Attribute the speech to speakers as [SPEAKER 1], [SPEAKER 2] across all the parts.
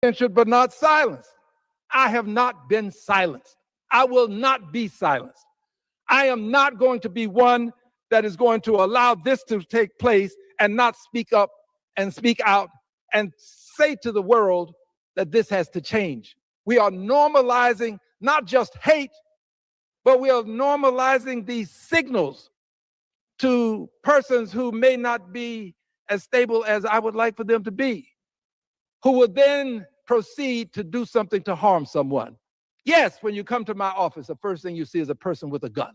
[SPEAKER 1] but not silenced. I have not been silenced. I will not be silenced. I am not going to be one that is going to allow this to take place and not speak up and speak out and say to the world that this has to change. We are normalizing not just hate, but we are normalizing these signals to persons who may not be as stable as I would like for them to be, who will then proceed to do something to harm someone. Yes, when you come to my office, the first thing you see is a person with a gun.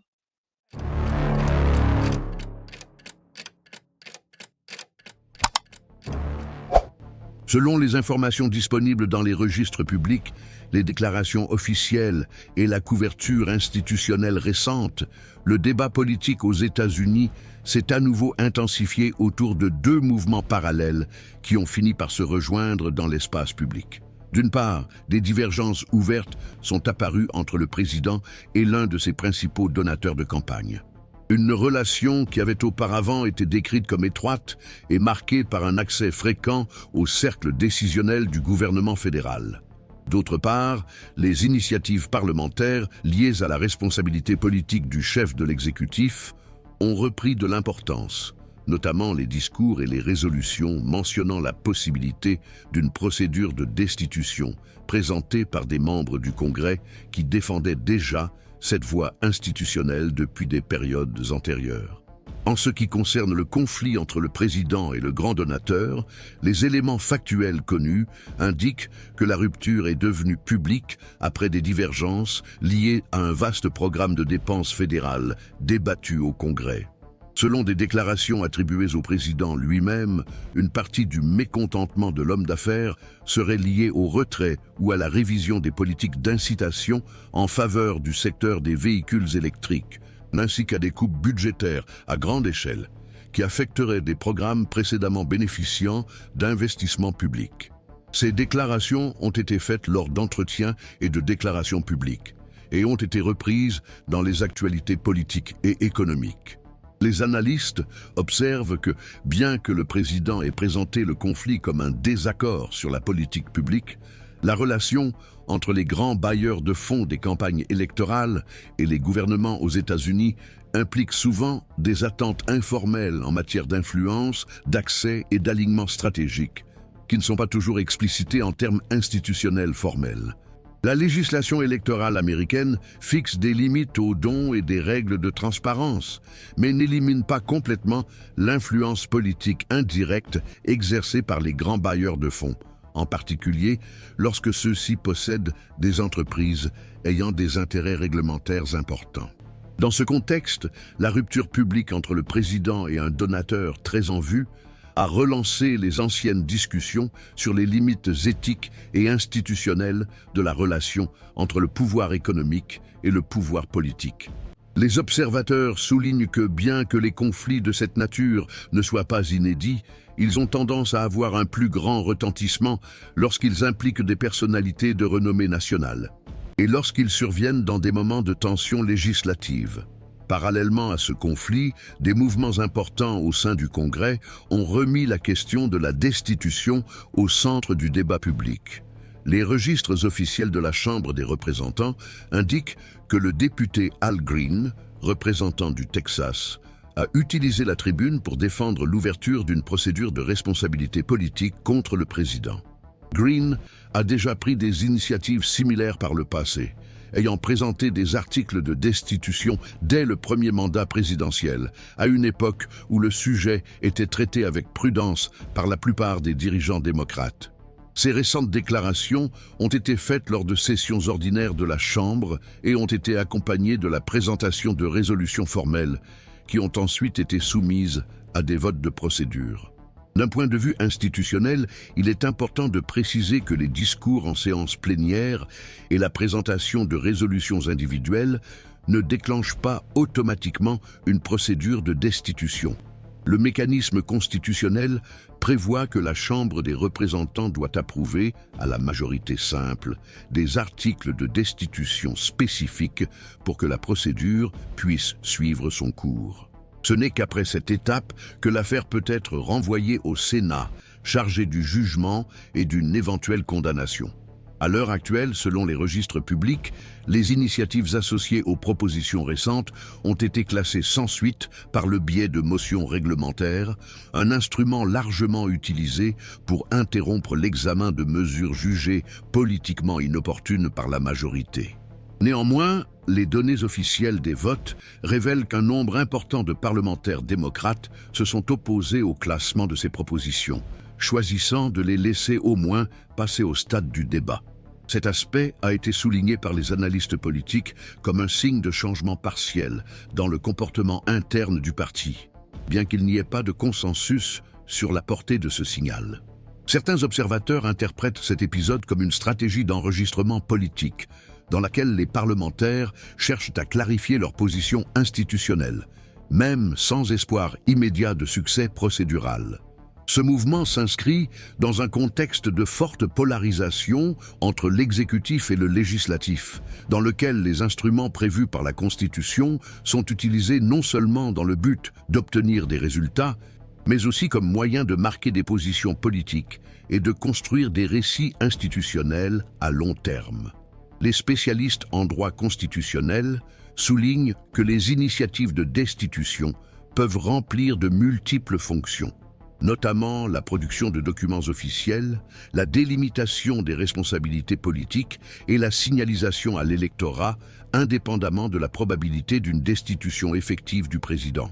[SPEAKER 2] Selon les informations disponibles dans les registres publics, les déclarations officielles et la couverture institutionnelle récente, le débat politique aux États-Unis s'est à nouveau intensifié autour de deux mouvements parallèles qui ont fini par se rejoindre dans l'espace public. D'une part, des divergences ouvertes sont apparues entre le président et l'un de ses principaux donateurs de campagne. Une relation qui avait auparavant été décrite comme étroite et marquée par un accès fréquent au cercle décisionnel du gouvernement fédéral. D'autre part, les initiatives parlementaires liées à la responsabilité politique du chef de l'exécutif ont repris de l'importance, notamment les discours et les résolutions mentionnant la possibilité d'une procédure de destitution présentée par des membres du Congrès qui défendaient déjà cette voie institutionnelle depuis des périodes antérieures. En ce qui concerne le conflit entre le président et le grand donateur, les éléments factuels connus indiquent que la rupture est devenue publique après des divergences liées à un vaste programme de dépenses fédérales débattu au Congrès. Selon des déclarations attribuées au président lui-même, une partie du mécontentement de l'homme d'affaires serait liée au retrait ou à la révision des politiques d'incitation en faveur du secteur des véhicules électriques, ainsi qu'à des coupes budgétaires à grande échelle qui affecteraient des programmes précédemment bénéficiant d'investissements publics. Ces déclarations ont été faites lors d'entretiens et de déclarations publiques et ont été reprises dans les actualités politiques et économiques. Les analystes observent que, bien que le président ait présenté le conflit comme un désaccord sur la politique publique, la relation entre les grands bailleurs de fonds des campagnes électorales et les gouvernements aux États-Unis implique souvent des attentes informelles en matière d'influence, d'accès et d'alignement stratégique, qui ne sont pas toujours explicitées en termes institutionnels formels. La législation électorale américaine fixe des limites aux dons et des règles de transparence, mais n'élimine pas complètement l'influence politique indirecte exercée par les grands bailleurs de fonds, en particulier lorsque ceux-ci possèdent des entreprises ayant des intérêts réglementaires importants. Dans ce contexte, la rupture publique entre le président et un donateur très en vue a relancé les anciennes discussions sur les limites éthiques et institutionnelles de la relation entre le pouvoir économique et le pouvoir politique. Les observateurs soulignent que bien que les conflits de cette nature ne soient pas inédits, ils ont tendance à avoir un plus grand retentissement lorsqu'ils impliquent des personnalités de renommée nationale et lorsqu'ils surviennent dans des moments de tension législative. Parallèlement à ce conflit, des mouvements importants au sein du Congrès ont remis la question de la destitution au centre du débat public. Les registres officiels de la Chambre des représentants indiquent que le député Al Green, représentant du Texas, a utilisé la tribune pour défendre l'ouverture d'une procédure de responsabilité politique contre le président. Green a déjà pris des initiatives similaires par le passé, ayant présenté des articles de destitution dès le premier mandat présidentiel, à une époque où le sujet était traité avec prudence par la plupart des dirigeants démocrates. Ces récentes déclarations ont été faites lors de sessions ordinaires de la Chambre et ont été accompagnées de la présentation de résolutions formelles qui ont ensuite été soumises à des votes de procédure. D'un point de vue institutionnel, il est important de préciser que les discours en séance plénière et la présentation de résolutions individuelles ne déclenchent pas automatiquement une procédure de destitution. Le mécanisme constitutionnel prévoit que la Chambre des représentants doit approuver, à la majorité simple, des articles de destitution spécifiques pour que la procédure puisse suivre son cours. Ce n'est qu'après cette étape que l'affaire peut être renvoyée au Sénat, chargé du jugement et d'une éventuelle condamnation. À l'heure actuelle, selon les registres publics, les initiatives associées aux propositions récentes ont été classées sans suite par le biais de motions réglementaires, un instrument largement utilisé pour interrompre l'examen de mesures jugées politiquement inopportunes par la majorité. Néanmoins, les données officielles des votes révèlent qu'un nombre important de parlementaires démocrates se sont opposés au classement de ces propositions, choisissant de les laisser au moins passer au stade du débat. Cet aspect a été souligné par les analystes politiques comme un signe de changement partiel dans le comportement interne du parti, bien qu'il n'y ait pas de consensus sur la portée de ce signal. Certains observateurs interprètent cet épisode comme une stratégie d'enregistrement politique, dans laquelle les parlementaires cherchent à clarifier leur position institutionnelle, même sans espoir immédiat de succès procédural. Ce mouvement s'inscrit dans un contexte de forte polarisation entre l'exécutif et le législatif, dans lequel les instruments prévus par la Constitution sont utilisés non seulement dans le but d'obtenir des résultats, mais aussi comme moyen de marquer des positions politiques et de construire des récits institutionnels à long terme. Les spécialistes en droit constitutionnel soulignent que les initiatives de destitution peuvent remplir de multiples fonctions, notamment la production de documents officiels, la délimitation des responsabilités politiques et la signalisation à l'électorat, indépendamment de la probabilité d'une destitution effective du président.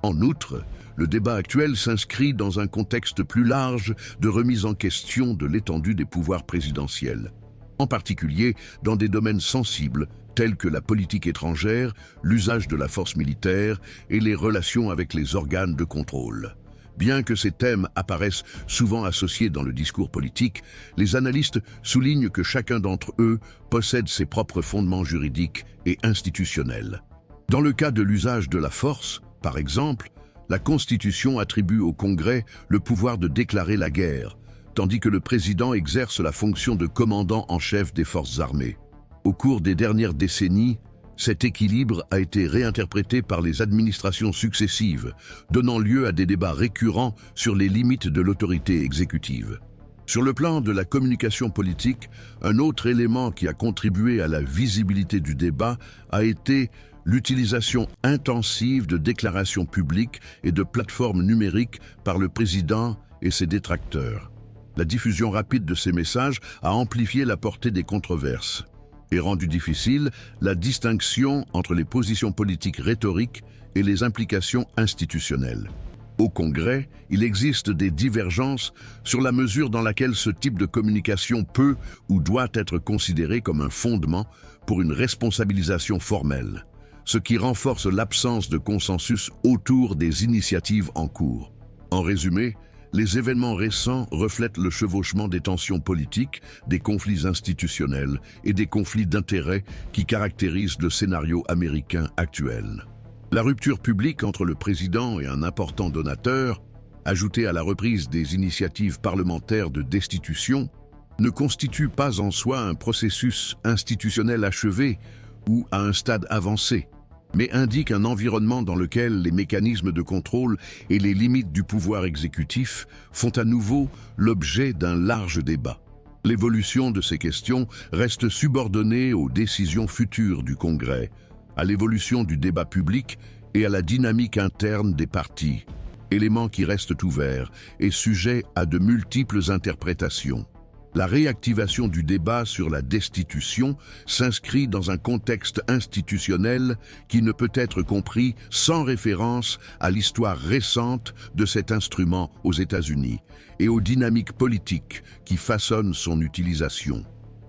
[SPEAKER 2] En outre, le débat actuel s'inscrit dans un contexte plus large de remise en question de l'étendue des pouvoirs présidentiels, en particulier dans des domaines sensibles tels que la politique étrangère, l'usage de la force militaire et les relations avec les organes de contrôle. Bien que ces thèmes apparaissent souvent associés dans le discours politique, les analystes soulignent que chacun d'entre eux possède ses propres fondements juridiques et institutionnels. Dans le cas de l'usage de la force, par exemple, la Constitution attribue au Congrès le pouvoir de déclarer la guerre, tandis que le président exerce la fonction de commandant en chef des forces armées. Au cours des dernières décennies, cet équilibre a été réinterprété par les administrations successives, donnant lieu à des débats récurrents sur les limites de l'autorité exécutive. Sur le plan de la communication politique, un autre élément qui a contribué à la visibilité du débat a été l'utilisation intensive de déclarations publiques et de plateformes numériques par le président et ses détracteurs. La diffusion rapide de ces messages a amplifié la portée des controverses et rendu difficile la distinction entre les positions politiques rhétoriques et les implications institutionnelles. Au Congrès, il existe des divergences sur la mesure dans laquelle ce type de communication peut ou doit être considéré comme un fondement pour une responsabilisation formelle, ce qui renforce l'absence de consensus autour des initiatives en cours. En résumé, les événements récents reflètent le chevauchement des tensions politiques, des conflits institutionnels et des conflits d'intérêts qui caractérisent le scénario américain actuel. La rupture publique entre le président et un important donateur, ajoutée à la reprise des initiatives parlementaires de destitution, ne constitue pas en soi un processus institutionnel achevé ou à un stade avancé, mais indique un environnement dans lequel les mécanismes de contrôle et les limites du pouvoir exécutif font à nouveau l'objet d'un large débat. L'évolution de ces questions reste subordonnée aux décisions futures du Congrès, à l'évolution du débat public et à la dynamique interne des partis, éléments qui restent ouverts et sujets à de multiples interprétations. La réactivation du débat sur la destitution s'inscrit dans un contexte institutionnel qui ne peut être compris sans référence à l'histoire récente de cet instrument aux États-Unis et aux dynamiques politiques qui façonnent son utilisation.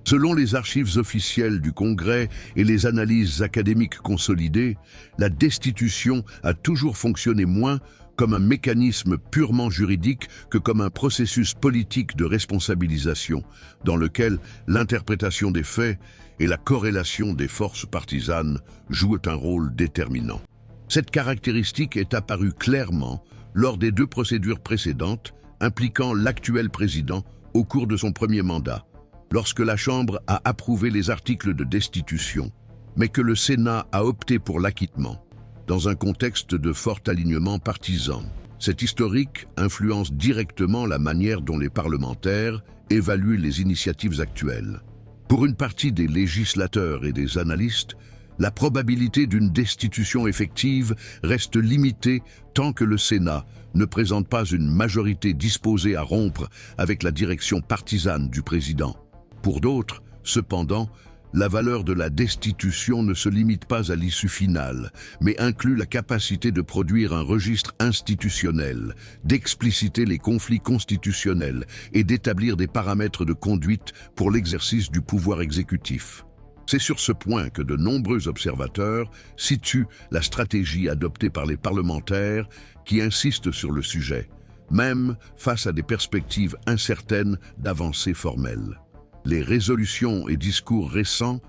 [SPEAKER 2] Selon les archives officielles du Congrès et les analyses académiques consolidées, la destitution a toujours fonctionné moins comme un mécanisme purement juridique que comme un processus politique de responsabilisation, dans lequel l'interprétation des faits et la corrélation des forces partisanes jouent un rôle déterminant. Cette caractéristique est apparue clairement lors des 2 procédures précédentes impliquant l'actuel président au cours de son premier mandat, lorsque la Chambre a approuvé les articles de destitution, mais que le Sénat a opté pour l'acquittement. dans un contexte de fort alignement partisan. Cet historique influence directement la manière dont les parlementaires évaluent les initiatives actuelles. Pour une partie des législateurs et des analystes, la probabilité d'une destitution effective reste limitée tant que le Sénat ne présente pas une majorité disposée à rompre avec la direction partisane du président. Pour d'autres, cependant, la valeur de la destitution ne se limite pas à l'issue finale, mais inclut la capacité de produire un registre institutionnel, d'expliciter les conflits constitutionnels et d'établir des paramètres de conduite pour l'exercice du pouvoir exécutif. C'est sur ce point que de nombreux observateurs situent la stratégie adoptée par les parlementaires qui insistent sur le sujet, même face à des perspectives incertaines d'avancées formelles. Les résolutions et discours récents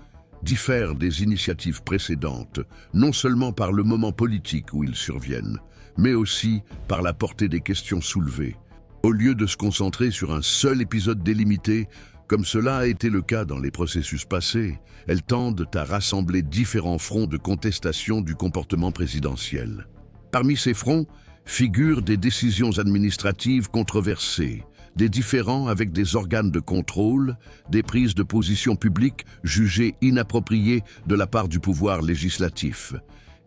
[SPEAKER 2] diffèrent des initiatives précédentes, non seulement par le moment politique où ils surviennent, mais aussi par la portée des questions soulevées. Au lieu de se concentrer sur un seul épisode délimité, comme cela a été le cas dans les processus passés, elles tendent à rassembler différents fronts de contestation du comportement présidentiel. Parmi ces fronts figurent des décisions administratives controversées, des différends avec des organes de contrôle, des prises de position publiques jugées inappropriées de la part du pouvoir législatif,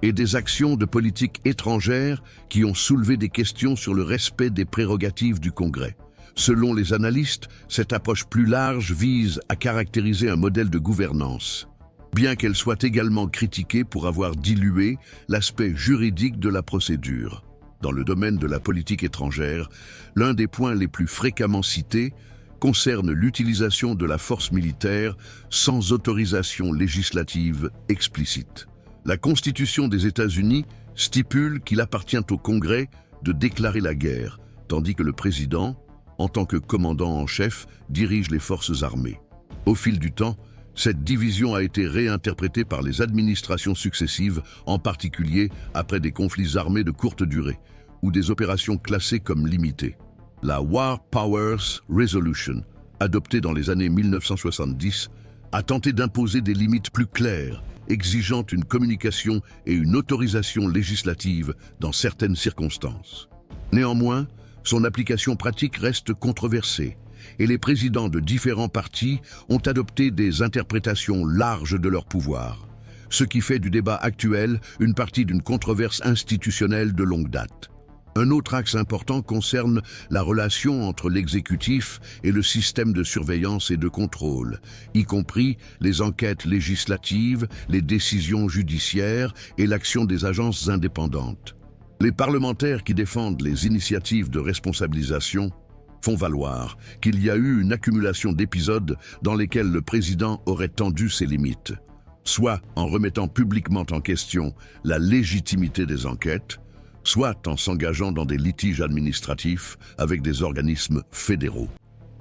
[SPEAKER 2] et des actions de politique étrangère qui ont soulevé des questions sur le respect des prérogatives du Congrès. Selon les analystes, cette approche plus large vise à caractériser un modèle de gouvernance, bien qu'elle soit également critiquée pour avoir dilué l'aspect juridique de la procédure. Dans le domaine de la politique étrangère, l'un des points les plus fréquemment cités concerne l'utilisation de la force militaire sans autorisation législative explicite. La Constitution des États-Unis stipule qu'il appartient au Congrès de déclarer la guerre, tandis que le président, en tant que commandant en chef, dirige les forces armées. Au fil du temps, cette division a été réinterprétée par les administrations successives, en particulier après des conflits armés de courte durée ou des opérations classées comme limitées. La War Powers Resolution, adoptée dans les années 1970, a tenté d'imposer des limites plus claires, exigeant une communication et une autorisation législative dans certaines circonstances. Néanmoins, son application pratique reste controversée, et les présidents de différents partis ont adopté des interprétations larges de leur pouvoir, ce qui fait du débat actuel une partie d'une controverse institutionnelle de longue date. Un autre axe important concerne la relation entre l'exécutif et le système de surveillance et de contrôle, y compris les enquêtes législatives, les décisions judiciaires et l'action des agences indépendantes. Les parlementaires qui défendent les initiatives de responsabilisation font valoir qu'il y a eu une accumulation d'épisodes dans lesquels le président aurait tendu ses limites, soit en remettant publiquement en question la légitimité des enquêtes, soit en s'engageant dans des litiges administratifs avec des organismes fédéraux.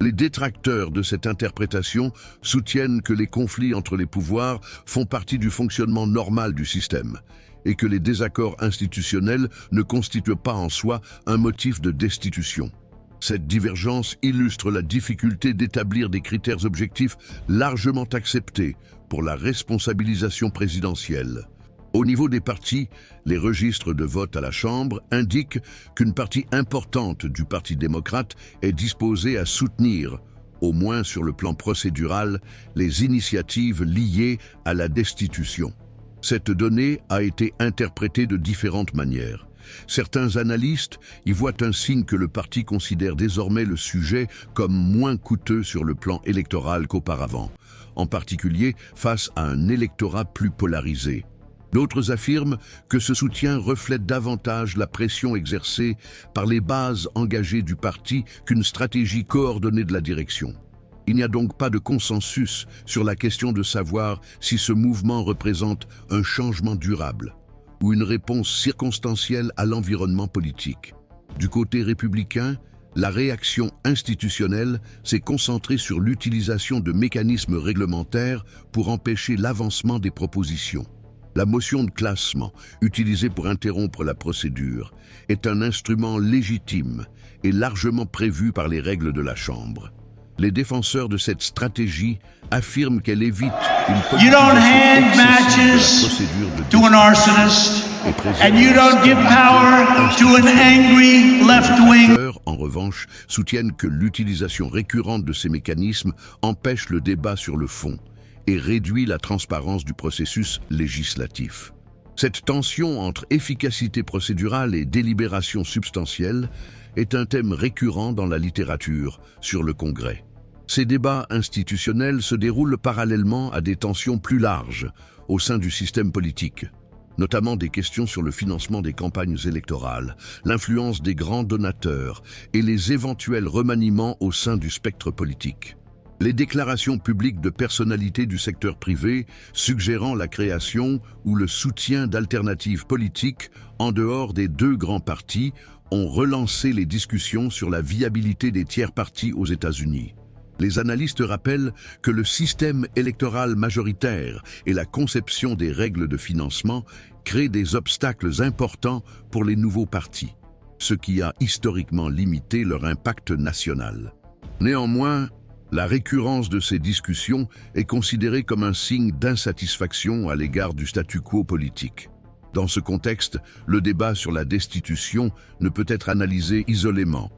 [SPEAKER 2] Les détracteurs de cette interprétation soutiennent que les conflits entre les pouvoirs font partie du fonctionnement normal du système et que les désaccords institutionnels ne constituent pas en soi un motif de destitution. Cette divergence illustre la difficulté d'établir des critères objectifs largement acceptés pour la responsabilisation présidentielle. Au niveau des partis, les registres de vote à la Chambre indiquent qu'une partie importante du Parti démocrate est disposée à soutenir, au moins sur le plan procédural, les initiatives liées à la destitution. Cette donnée a été interprétée de différentes manières. Certains analystes y voient un signe que le parti considère désormais le sujet comme moins coûteux sur le plan électoral qu'auparavant, en particulier face à un électorat plus polarisé. D'autres affirment que ce soutien reflète davantage la pression exercée par les bases engagées du parti qu'une stratégie coordonnée de la direction. Il n'y a donc pas de consensus sur la question de savoir si ce mouvement représente un changement durable ou une réponse circonstancielle à l'environnement politique. Du côté républicain, la réaction institutionnelle s'est concentrée sur l'utilisation de mécanismes réglementaires pour empêcher l'avancement des propositions. La motion de classement, utilisée pour interrompre la procédure, est un instrument légitime et largement prévu par les règles de la Chambre. Les défenseurs de cette stratégie affirment qu'elle évite Une
[SPEAKER 3] You don't
[SPEAKER 2] politisation
[SPEAKER 3] hand
[SPEAKER 2] excessive de la
[SPEAKER 3] matches
[SPEAKER 2] procédure de
[SPEAKER 3] to an arsonist, and you don't give power to an angry left-wing.
[SPEAKER 2] En revanche, soutiennent que l'utilisation récurrente de ces mécanismes empêche le débat sur le fond et réduit la transparence du processus législatif. Cette tension entre efficacité procédurale et délibération substantielle est un thème récurrent dans la littérature sur le Congrès. Ces débats institutionnels se déroulent parallèlement à des tensions plus larges au sein du système politique, notamment des questions sur le financement des campagnes électorales, l'influence des grands donateurs et les éventuels remaniements au sein du spectre politique. Les déclarations publiques de personnalités du secteur privé suggérant la création ou le soutien d'alternatives politiques en dehors des deux grands partis ont relancé les discussions sur la viabilité des tiers partis aux États-Unis. Les analystes rappellent que le système électoral majoritaire et la conception des règles de financement créent des obstacles importants pour les nouveaux partis, ce qui a historiquement limité leur impact national. Néanmoins, la récurrence de ces discussions est considérée comme un signe d'insatisfaction à l'égard du statu quo politique. Dans ce contexte, le débat sur la destitution ne peut être analysé isolément,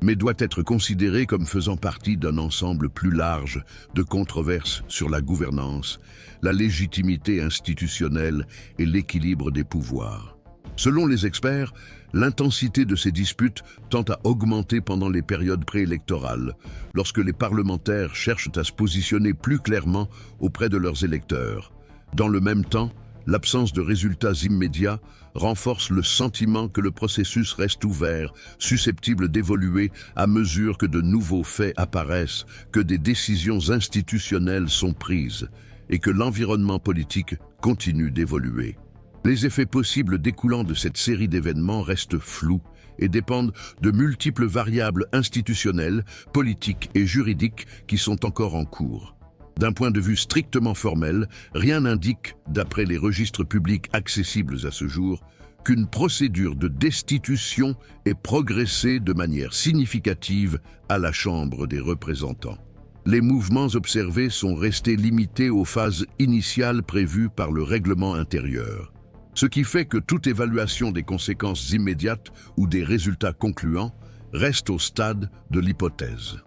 [SPEAKER 2] mais doit être considéré comme faisant partie d'un ensemble plus large de controverses sur la gouvernance, la légitimité institutionnelle et l'équilibre des pouvoirs. Selon les experts, l'intensité de ces disputes tend à augmenter pendant les périodes préélectorales, lorsque les parlementaires cherchent à se positionner plus clairement auprès de leurs électeurs. Dans le même temps, l'absence de résultats immédiats renforce le sentiment que le processus reste ouvert, susceptible d'évoluer à mesure que de nouveaux faits apparaissent, que des décisions institutionnelles sont prises et que l'environnement politique continue d'évoluer. Les effets possibles découlant de cette série d'événements restent flous et dépendent de multiples variables institutionnelles, politiques et juridiques qui sont encore en cours. D'un point de vue strictement formel, rien n'indique, d'après les registres publics accessibles à ce jour, qu'une procédure de destitution ait progressé de manière significative à la Chambre des représentants. Les mouvements observés sont restés limités aux phases initiales prévues par le règlement intérieur, ce qui fait que toute évaluation des conséquences immédiates ou des résultats concluants reste au stade de l'hypothèse.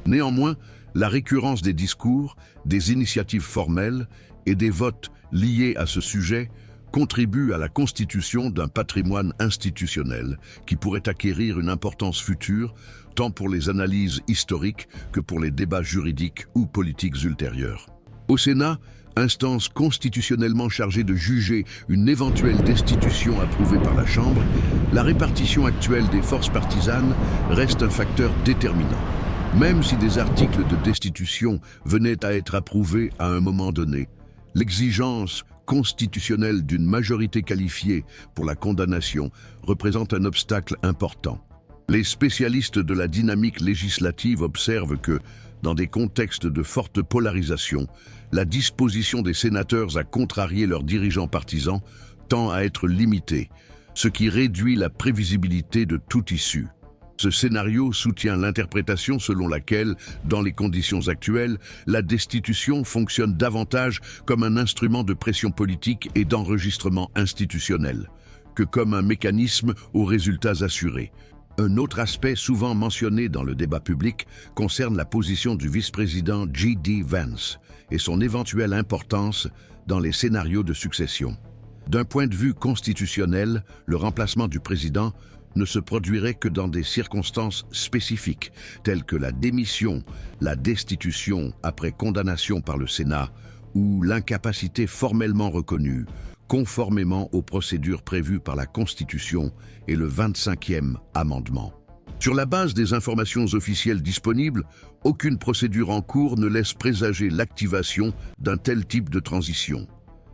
[SPEAKER 2] Néanmoins, la récurrence des discours, des initiatives formelles et des votes liés à ce sujet contribue à la constitution d'un patrimoine institutionnel qui pourrait acquérir une importance future tant pour les analyses historiques que pour les débats juridiques ou politiques ultérieurs. Au Sénat, instance constitutionnellement chargée de juger une éventuelle destitution approuvée par la Chambre, la répartition actuelle des forces partisanes reste un facteur déterminant. Même si des articles de destitution venaient à être approuvés à un moment donné, l'exigence constitutionnelle d'une majorité qualifiée pour la condamnation représente un obstacle important. Les spécialistes de la dynamique législative observent que, dans des contextes de forte polarisation, la disposition des sénateurs à contrarier leurs dirigeants partisans tend à être limitée, ce qui réduit la prévisibilité de toute issue. Ce scénario soutient l'interprétation selon laquelle, dans les conditions actuelles, la destitution fonctionne davantage comme un instrument de pression politique et d'enregistrement institutionnel, que comme un mécanisme aux résultats assurés. Un autre aspect souvent mentionné dans le débat public concerne la position du vice-président J.D. Vance et son éventuelle importance dans les scénarios de succession. D'un point de vue constitutionnel, le remplacement du président ne se produirait que dans des circonstances spécifiques, telles que la démission, la destitution après condamnation par le Sénat ou l'incapacité formellement reconnue, conformément aux procédures prévues par la Constitution et le 25e amendement. Sur la base des informations officielles disponibles, aucune procédure en cours ne laisse présager l'activation d'un tel type de transition.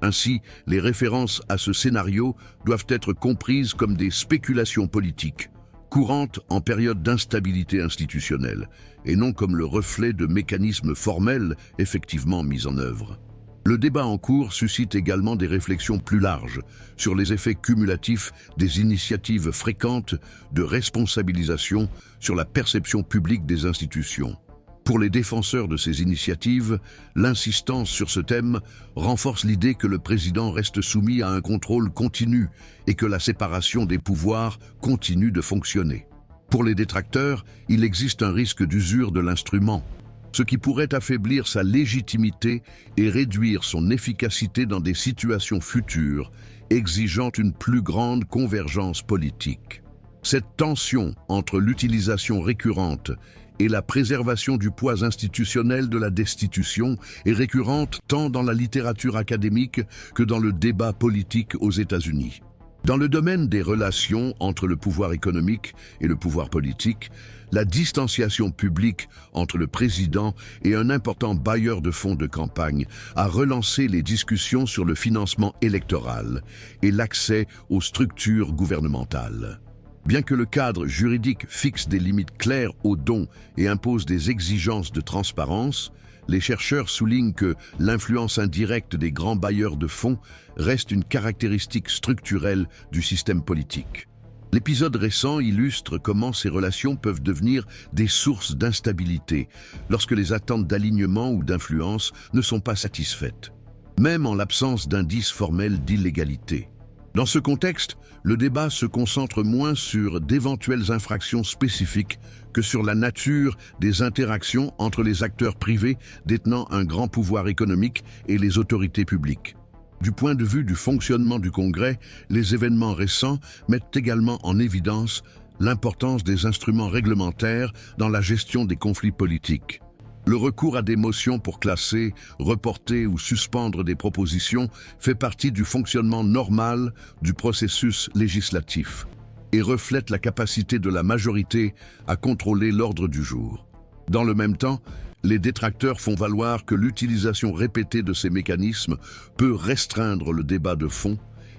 [SPEAKER 2] Ainsi, les références à ce scénario doivent être comprises comme des spéculations politiques, courantes en période d'instabilité institutionnelle, et non comme le reflet de mécanismes formels effectivement mis en œuvre. Le débat en cours suscite également des réflexions plus larges sur les effets cumulatifs des initiatives fréquentes de responsabilisation sur la perception publique des institutions. Pour les défenseurs de ces initiatives, l'insistance sur ce thème renforce l'idée que le président reste soumis à un contrôle continu et que la séparation des pouvoirs continue de fonctionner. Pour les détracteurs, il existe un risque d'usure de l'instrument, ce qui pourrait affaiblir sa légitimité et réduire son efficacité dans des situations futures exigeant une plus grande convergence politique. Cette tension entre l'utilisation récurrente et la préservation du poids institutionnel de la destitution est récurrente tant dans la littérature académique que dans le débat politique aux États-Unis. Dans le domaine des relations entre le pouvoir économique et le pouvoir politique, la distanciation publique entre le président et un important bailleur de fonds de campagne a relancé les discussions sur le financement électoral et l'accès aux structures gouvernementales. Bien que le cadre juridique fixe des limites claires aux dons et impose des exigences de transparence, les chercheurs soulignent que l'influence indirecte des grands bailleurs de fonds reste une caractéristique structurelle du système politique. L'épisode récent illustre comment ces relations peuvent devenir des sources d'instabilité lorsque les attentes d'alignement ou d'influence ne sont pas satisfaites, même en l'absence d'indices formels d'illégalité. Dans ce contexte, le débat se concentre moins sur d'éventuelles infractions spécifiques que sur la nature des interactions entre les acteurs privés détenant un grand pouvoir économique et les autorités publiques. Du point de vue du fonctionnement du Congrès, les événements récents mettent également en évidence l'importance des instruments réglementaires dans la gestion des conflits politiques. Le recours à des motions pour classer, reporter ou suspendre des propositions fait partie du fonctionnement normal du processus législatif et reflète la capacité de la majorité à contrôler l'ordre du jour. Dans le même temps, les détracteurs font valoir que l'utilisation répétée de ces mécanismes peut restreindre le débat de fond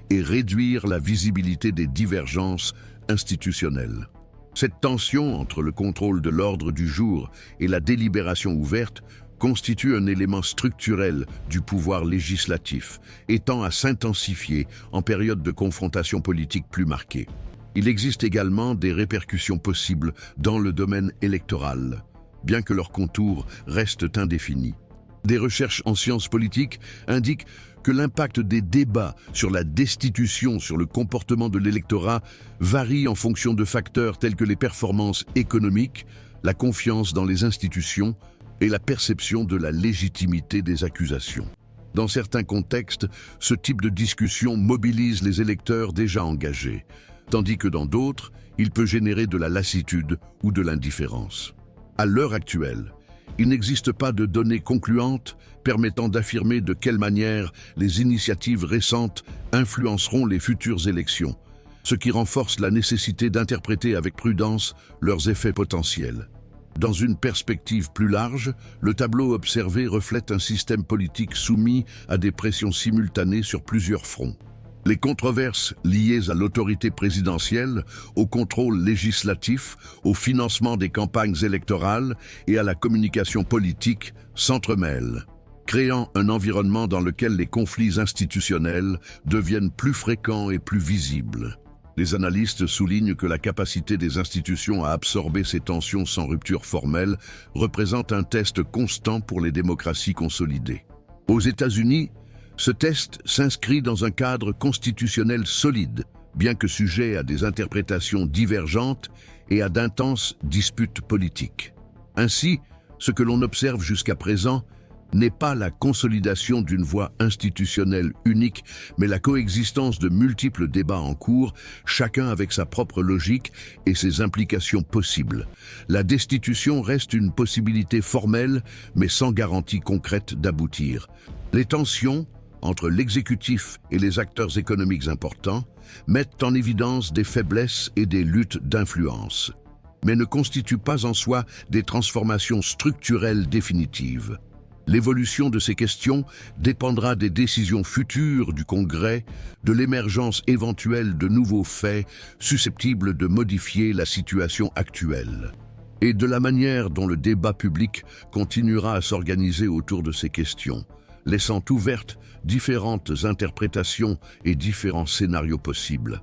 [SPEAKER 2] et réduire la visibilité des divergences institutionnelles. Cette tension entre le contrôle de l'ordre du jour et la délibération ouverte constitue un élément structurel du pouvoir législatif et tend à s'intensifier en période de confrontation politique plus marquée. Il existe également des répercussions possibles dans le domaine électoral, bien que leurs contours restent indéfinis. Des recherches en sciences politiques indiquent que l'impact des débats sur la destitution sur le comportement de l'électorat varie en fonction de facteurs tels que les performances économiques, la confiance dans les institutions et la perception de la légitimité des accusations. Dans certains contextes, ce type de discussion mobilise les électeurs déjà engagés, tandis que dans d'autres, il peut générer de la lassitude ou de l'indifférence. À l'heure actuelle, il n'existe pas de données concluantes permettant d'affirmer de quelle manière les initiatives récentes influenceront les futures élections, ce qui renforce la nécessité d'interpréter avec prudence leurs effets potentiels. Dans une perspective plus large, le tableau observé reflète un système politique soumis à des pressions simultanées sur plusieurs fronts. Les controverses liées à l'autorité présidentielle, au contrôle législatif, au financement des campagnes électorales et à la communication politique s'entremêlent, créant un environnement dans lequel les conflits institutionnels deviennent plus fréquents et plus visibles. Les analystes soulignent que la capacité des institutions à absorber ces tensions sans rupture formelle représente un test constant pour les démocraties consolidées. Aux États-Unis, ce test s'inscrit dans un cadre constitutionnel solide, bien que sujet à des interprétations divergentes et à d'intenses disputes politiques. Ainsi, ce que l'on observe jusqu'à présent n'est pas la consolidation d'une voie institutionnelle unique, mais la coexistence de multiples débats en cours, chacun avec sa propre logique et ses implications possibles. La destitution reste une possibilité formelle, mais sans garantie concrète d'aboutir. Les tensions entre l'exécutif et les acteurs économiques importants mettent en évidence des faiblesses et des luttes d'influence, mais ne constituent pas en soi des transformations structurelles définitives. L'évolution de ces questions dépendra des décisions futures du Congrès, de l'émergence éventuelle de nouveaux faits susceptibles de modifier la situation actuelle, et de la manière dont le débat public continuera à s'organiser autour de ces questions, laissant ouvertes différentes interprétations et différents scénarios possibles.